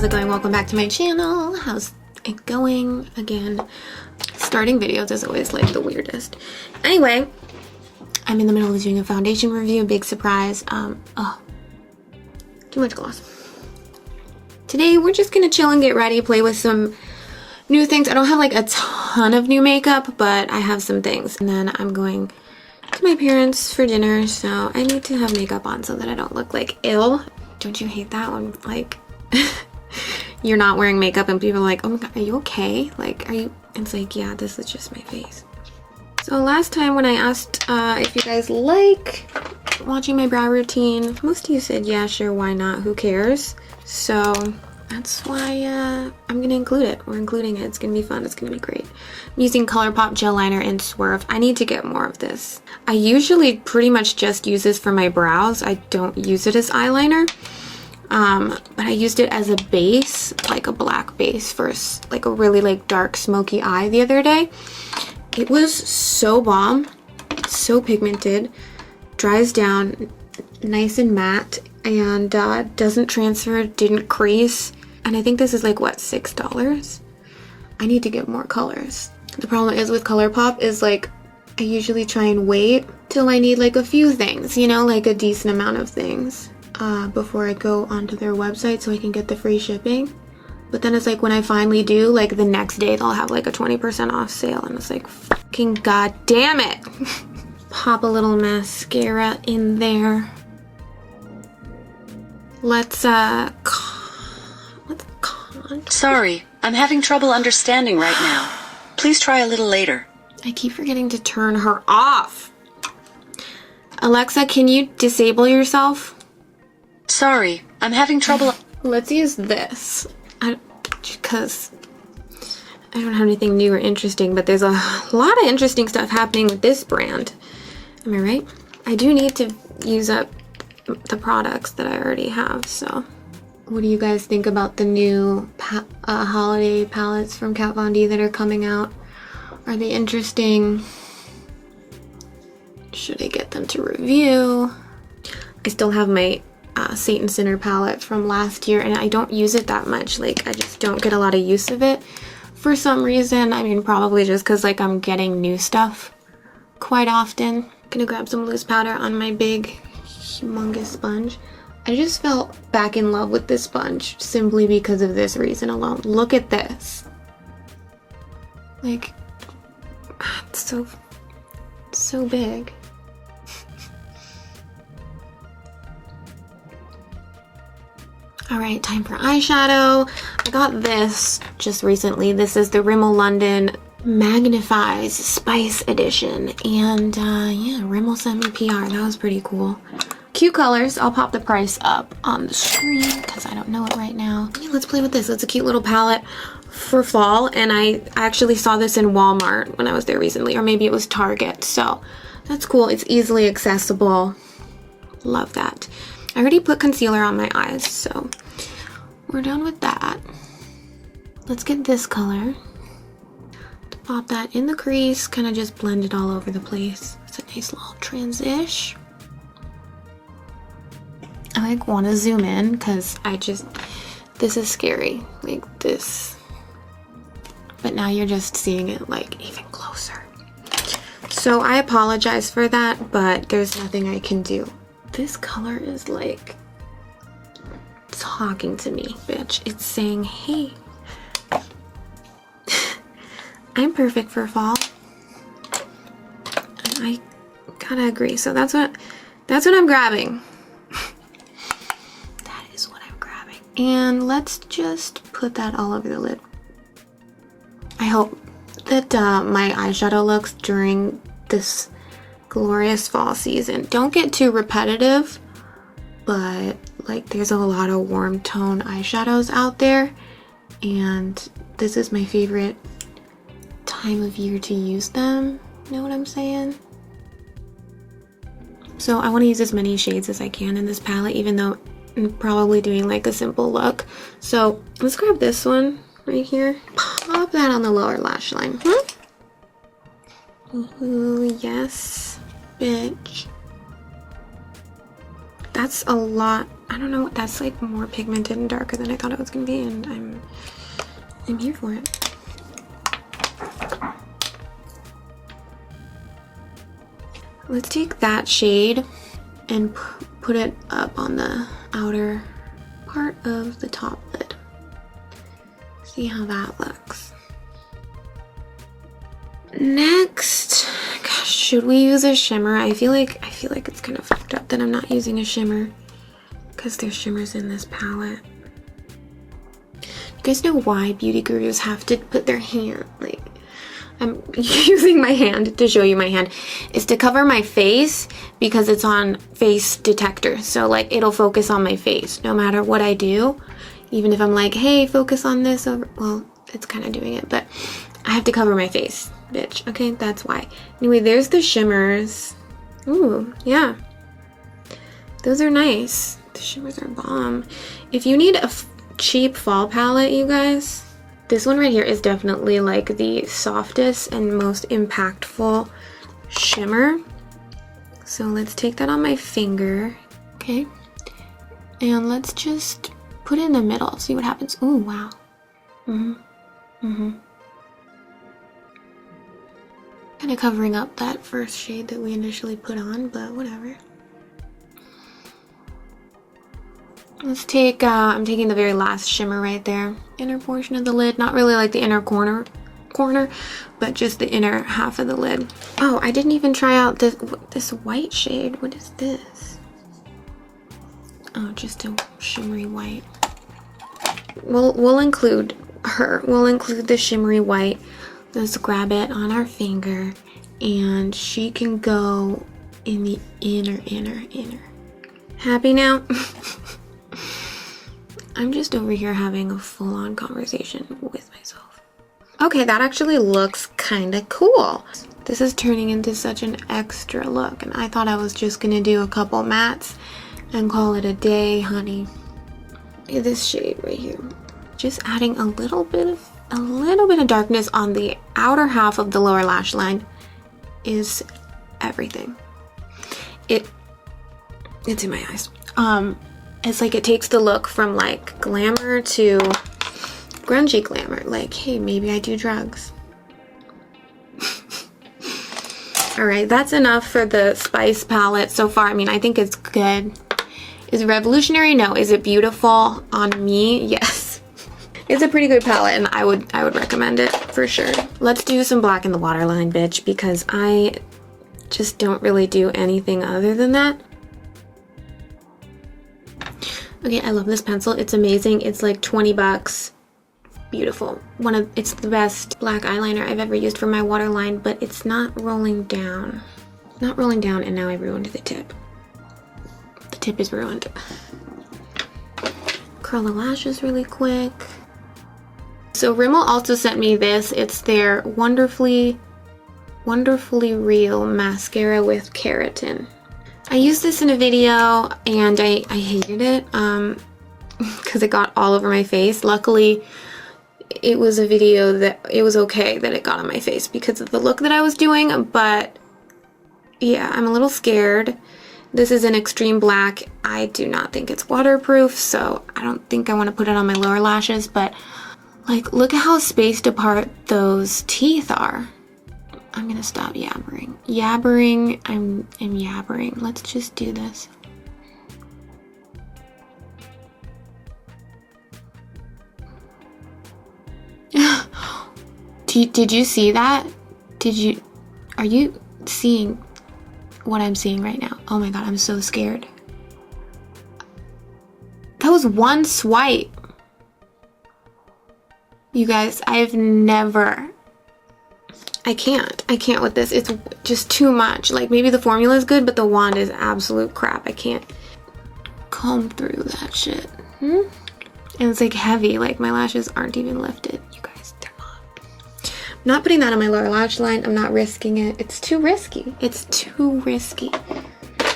it going? Welcome back to my channel. How's it going? Again, starting videos is always like the weirdest. Anyway, I'm in the middle of doing a foundation review. Big surprise. Oh, too much gloss. Today we're just gonna chill and get ready, play with some new things. I don't have like a ton of new makeup, but I have some things. And then I'm going to my parents for dinner, so I need to have makeup on so that I don't look like ill. Don't you hate that when like you're not wearing makeup and people are like, oh my god, are you okay? Like, are you? It's like, yeah, this is just my face. So last time when I asked if you guys like watching my brow routine, most of you said, yeah, sure, why not? Who cares? So that's why I'm gonna include it. We're including it. It's gonna be fun. It's gonna be great. I'm using ColourPop gel liner in Swerve. I need to get more of this. I usually pretty much just use this for my brows. I don't use it as eyeliner. But I used it as a base, like a black base for like a really like dark smoky eye the other day. It was so bomb, so pigmented, dries down nice and matte, and doesn't transfer, didn't crease. And I think this is like, what, $6? I need to get more colors. The problem is with ColourPop is like, I usually try and wait till I need like a few things, you know, like a decent amount of things before I go onto their website so I can get the free shipping. But then it's like when I finally do, like the next day they'll have like a 20% off sale, and it's like, fucking god damn it. Pop a little mascara in there. Let's Sorry, I'm having trouble understanding right now. Please try a little later. I keep forgetting to turn her off. Alexa, can you disable yourself? Sorry, I'm having trouble. Let's use this. Because I don't have anything new or interesting, but there's a lot of interesting stuff happening with this brand. Am I right? I do need to use up the products that I already have, so. What do you guys think about the new holiday palettes from Kat Von D that are coming out? Are they interesting? Should I get them to review? I still have my Saint Sinner palette from last year, and I don't use it that much. Like, I just don't get a lot of use of it for some reason. I mean, probably just because like I'm getting new stuff quite often. I'm gonna grab some loose powder on my big, humongous sponge. I just fell back in love with this sponge simply because of this reason alone. Look at this. Like, it's so big. All right, time for eyeshadow. I got this just recently. This is the Rimmel London Magnifies Spice Edition. And yeah, Rimmel sent me PR. That was pretty cool. Cute colors. I'll pop the price up on the screen because I don't know it right now. Yeah, let's play with this. It's a cute little palette for fall. And I actually saw this in Walmart when I was there recently. Or maybe it was Target. So that's cool. It's easily accessible. Love that. I already put concealer on my eyes, so we're done with that. Let's get this color. Pop that in the crease, kind of just blend it all over the place. It's a nice little transition. I like want to zoom in because this is scary, like this. But now you're just seeing it like even closer. So I apologize for that, but there's nothing I can do. This color is like talking to me, bitch. It's saying, hey, I'm perfect for fall. And I gotta agree. So that's what I'm grabbing. That is what I'm grabbing. And let's just put that all over the lid. I hope that my eyeshadow looks during this glorious fall season don't get too repetitive, but like there's a lot of warm tone eyeshadows out there, and this is my favorite time of year to use them. You know what I'm saying? So I want to use as many shades as I can in this palette, even though I'm probably doing like a simple look. So let's grab this one right here. Pop that on the lower lash line. Ooh, yes, bitch. that's a lot. I don't know, that's like more pigmented and darker than I thought it was gonna be, and I'm here for it. Let's take that shade and put it up on the outer part of the top lid. See how that looks. Next, gosh, should we use a shimmer? I feel like it's kind of fucked up that I'm not using a shimmer because there's shimmers in this palette. You guys know why beauty gurus have to put their hand, like, I'm using my hand to show you my hand, is to cover my face because it's on face detector. So like it'll focus on my face no matter what I do. Even if I'm like, hey, focus on this over, well, it's kind of doing it, but I have to cover my face, bitch. Okay, that's why. Anyway, there's the shimmers. Ooh, yeah. Those are nice. The shimmers are bomb. If you need a cheap fall palette, you guys, this one right here is definitely like the softest and most impactful shimmer. So let's take that on my finger, okay? And let's just put it in the middle, see what happens. Ooh, wow. Kind of covering up that first shade that we initially put on, but whatever. Let's take, I'm taking the very last shimmer right there. Inner portion of the lid, not really like the inner corner, but just the inner half of the lid. Oh, I didn't even try out this white shade. What is this? Oh, just a shimmery white. We'll include her. We'll include the shimmery white. Let's grab it on our finger, and she can go in the inner. Happy now? I'm just over here having a full-on conversation with myself. Okay, that actually looks kind of cool. This is turning into such an extra look, and I thought I was just gonna do a couple mattes and call it a day, honey. This shade right here, just adding a little bit of darkness on the outer half of the lower lash line is everything. It's in my eyes. It's like it takes the look from like glamour to grungy glamour. Like, hey, maybe I do drugs. All right, that's enough for the Spice palette so far. I mean, I think it's good. Is it revolutionary? No. Is it beautiful on me? Yes. It's a pretty good palette, and I would recommend it for sure. Let's do some black in the waterline, bitch, because I just don't really do anything other than that. Okay, I love this pencil. It's amazing. It's like 20 bucks. Beautiful. It's the best black eyeliner I've ever used for my waterline, but it's not rolling down. Not rolling down, and now I ruined the tip. The tip is ruined. Curl the lashes really quick. So Rimmel also sent me this. It's their Wonderfully Real Mascara with Keratin. I used this in a video and I hated it because it got all over my face. Luckily, it was a video that it was okay that it got on my face because of the look that I was doing, but yeah, I'm a little scared. This is an extreme black. I do not think it's waterproof, so I don't think I want to put it on my lower lashes, but like, look at how spaced apart those teeth are. I'm gonna stop yabbering. I'm yabbering. Let's just do this. Did you see that? Are you seeing what I'm seeing right now? Oh my god, I'm so scared. That was one swipe. You guys, I can't with this. It's just too much. Like, maybe the formula is good, but the wand is absolute crap. I can't comb through that shit. And it's like heavy. Like, my lashes aren't even lifted. You guys, they're not. I'm not putting that on my lower lash line. I'm not risking it. It's too risky. It's too risky.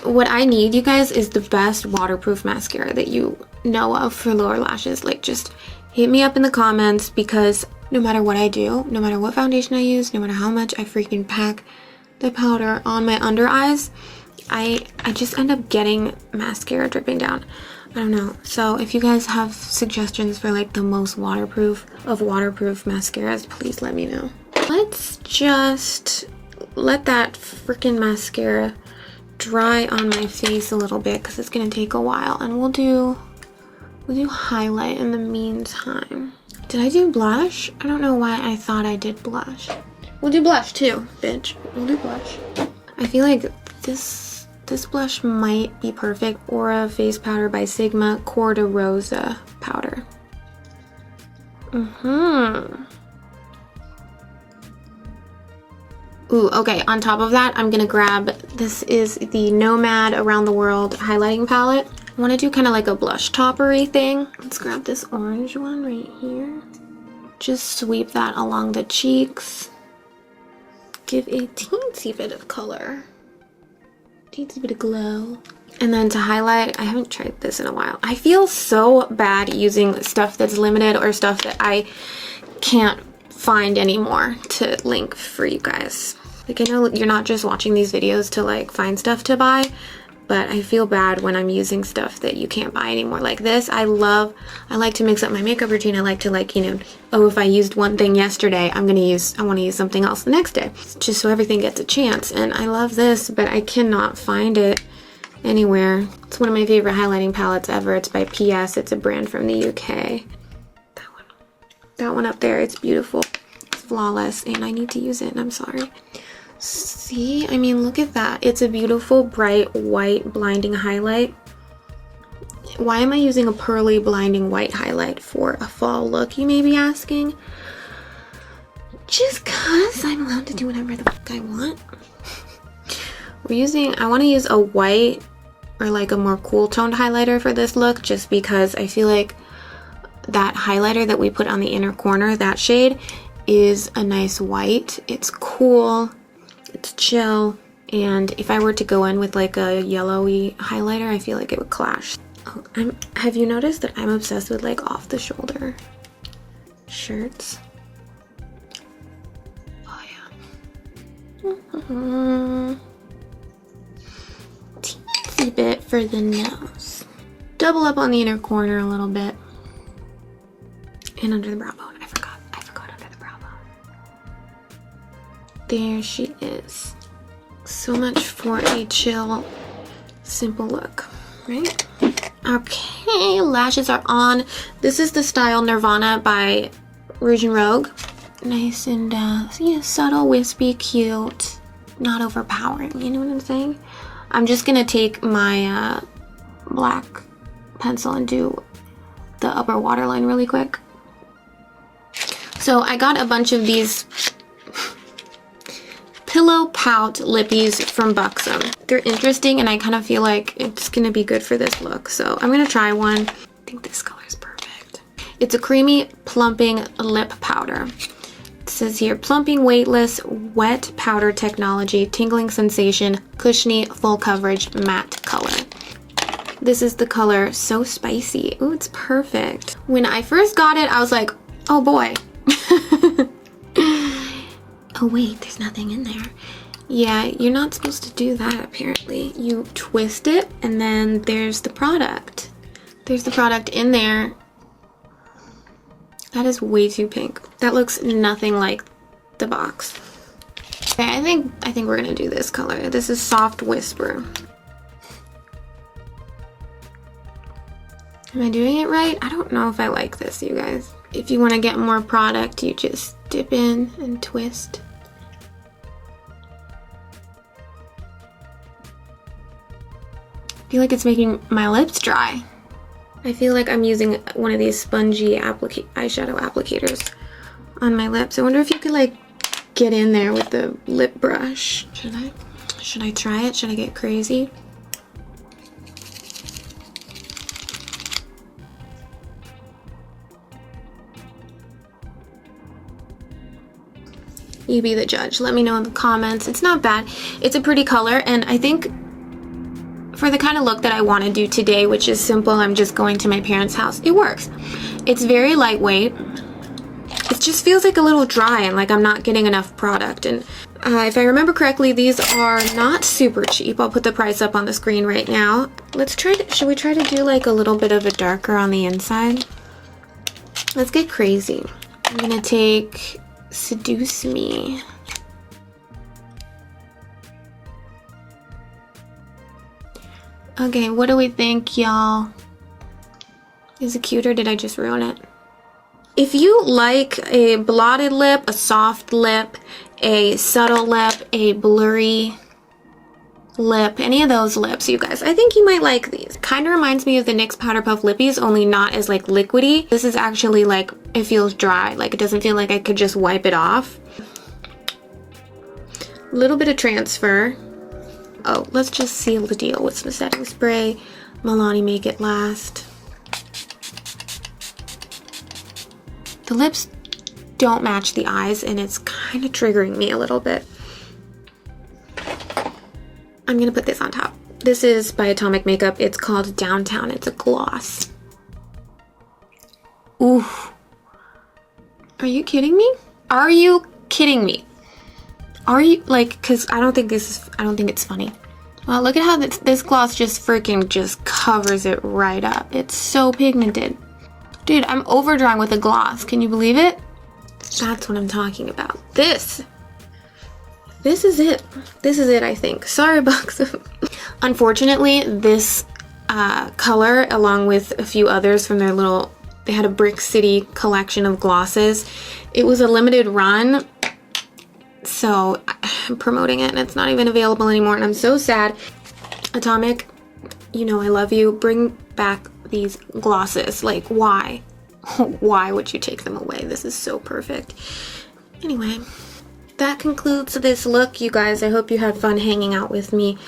What I need, you guys, is the best waterproof mascara that you know of for lower lashes. Like, just hit me up in the comments, because no matter what I do, no matter what foundation I use, no matter how much I freaking pack the powder on my under eyes, I just end up getting mascara dripping down. I don't know. So if you guys have suggestions for like the most waterproof of waterproof mascaras, please let me know. Let's just let that freaking mascara dry on my face a little bit because it's gonna take a while, and we'll do highlight in the meantime. Did I do blush? I don't know why I thought I did blush. We'll do blush too, bitch. We'll do blush. I feel like this blush might be perfect. Aura Face Powder by Sigma Core de Rosa powder. Ooh, okay, on top of that, I'm gonna grab, this is the Nomad Around the World highlighting palette. I wanna do kind of like a blush toppery thing. Let's grab this orange one right here. Just sweep that along the cheeks. Give a teensy bit of color. Teensy bit of glow. And then to highlight, I haven't tried this in a while. I feel so bad using stuff that's limited or stuff that I can't find anymore to link for you guys. Like, I know you're not just watching these videos to like find stuff to buy, but I feel bad when I'm using stuff that you can't buy anymore. Like this, I like to mix up my makeup routine. I like to, like, you know, oh, if I used one thing yesterday, I want to use something else the next day, just so everything gets a chance. And I love this, but I cannot find it anywhere. It's one of my favorite highlighting palettes ever. It's by PS. It's a brand from the UK. That one up there, it's beautiful. It's flawless, and I need to use it, and I'm sorry. See, I mean, look at that. It's a beautiful, bright, white, blinding highlight. Why am I using a pearly, blinding white highlight for a fall look, you may be asking? Just cause I'm allowed to do whatever the fuck I want. I want to use a white or like a more cool toned highlighter for this look, just because I feel like that highlighter that we put on the inner corner, that shade, is a nice white. It's cool, it's chill, and if I were to go in with like a yellowy highlighter, I feel like it would clash. Oh, have you noticed that I'm obsessed with like off the shoulder shirts? Oh yeah. Teensy bit for the nose. Double up on the inner corner a little bit. And under the brow bone. I forgot under the brow bone. There she is. So much for a chill, simple look, right? Okay, lashes are on. This is the style Nirvana by Rouge and Rogue. Nice and yeah, subtle, wispy, cute, not overpowering, you know what I'm saying? I'm just gonna take my black pencil and do the upper waterline really quick. So I got a bunch of these Pillow Pout lippies from Buxom. They're interesting, and I kind of feel like it's gonna be good for this look. So I'm gonna try one. I think this color is perfect. It's a creamy, plumping lip powder. It says here, plumping, weightless, wet powder technology, tingling sensation, cushiony, full coverage, matte color. This is the color So Spicy. Ooh, it's perfect. When I first got it, I was like, oh boy. Oh wait, there's nothing in there. Yeah, you're not supposed to do that apparently. You twist it and then there's the product. There's the product in there. That is way too pink. That looks nothing like the box. Okay, I think we're gonna do this color. This is Soft Whisper. Am I doing it right? I don't know if I like this, you guys. If you want to get more product, you just dip in and twist. I feel like it's making my lips dry. I feel like I'm using one of these spongy eyeshadow applicators on my lips. I wonder if you could like get in there with the lip brush. Should I try it? Should I get crazy? You be the judge. Let me know in the comments. It's not bad. It's a pretty color, and I think for the kind of look that I want to do today, which is simple, I'm just going to my parents' house, it works. It's very lightweight. it just feels like a little dry and like I'm not getting enough product. And if I remember correctly, these are not super cheap. I'll put the price up on the screen right now. Let's try to, should we try to do like a little bit of a darker on the inside? Let's get crazy. I'm gonna take Seduce Me. Okay, what do we think, y'all? Is it cute or did I just ruin it? If you like a blotted lip, a soft lip, a subtle lip, a blurry lip, any of those lips, you guys, I think you might like these. Kind of reminds me of the NYX Powder Puff Lippies, only not as like liquidy. This is actually like, it feels dry. Like it doesn't feel like I could just wipe it off. A little bit of transfer. Oh, let's just seal the deal with some setting spray. Milani Make It Last. The lips don't match the eyes and it's kind of triggering me a little bit. I'm gonna put this on top. This is by Atomic Makeup. It's called Downtown. It's a gloss. Ooh. Are you kidding me? Are you kidding me? Are you, like, cause I don't think it's funny. Well, look at how this gloss just freaking just covers it right up. It's so pigmented. Dude, I'm overdrawing with a gloss. Can you believe it? That's what I'm talking about. This is it. This is it, I think. Sorry, Buxom. Unfortunately, this color, along with a few others from their little, they had a Brick City collection of glosses. It was a limited run, so I'm promoting it and it's not even available anymore and I'm so sad. Atomic, you know I love you. Bring back these glosses. Like, why? Why would you take them away? This is so perfect. Anyway, that concludes this look, you guys. I hope you had fun hanging out with me,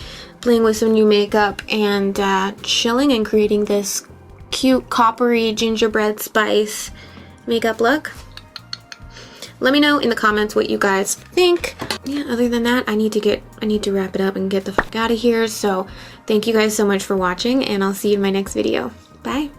playing with some new makeup and chilling and creating this cute coppery gingerbread spice makeup look. Let me know in the comments what you guys think. Yeah, other than that, I need to wrap it up and get the fuck out of here. So thank you guys so much for watching and I'll see you in my next video. Bye.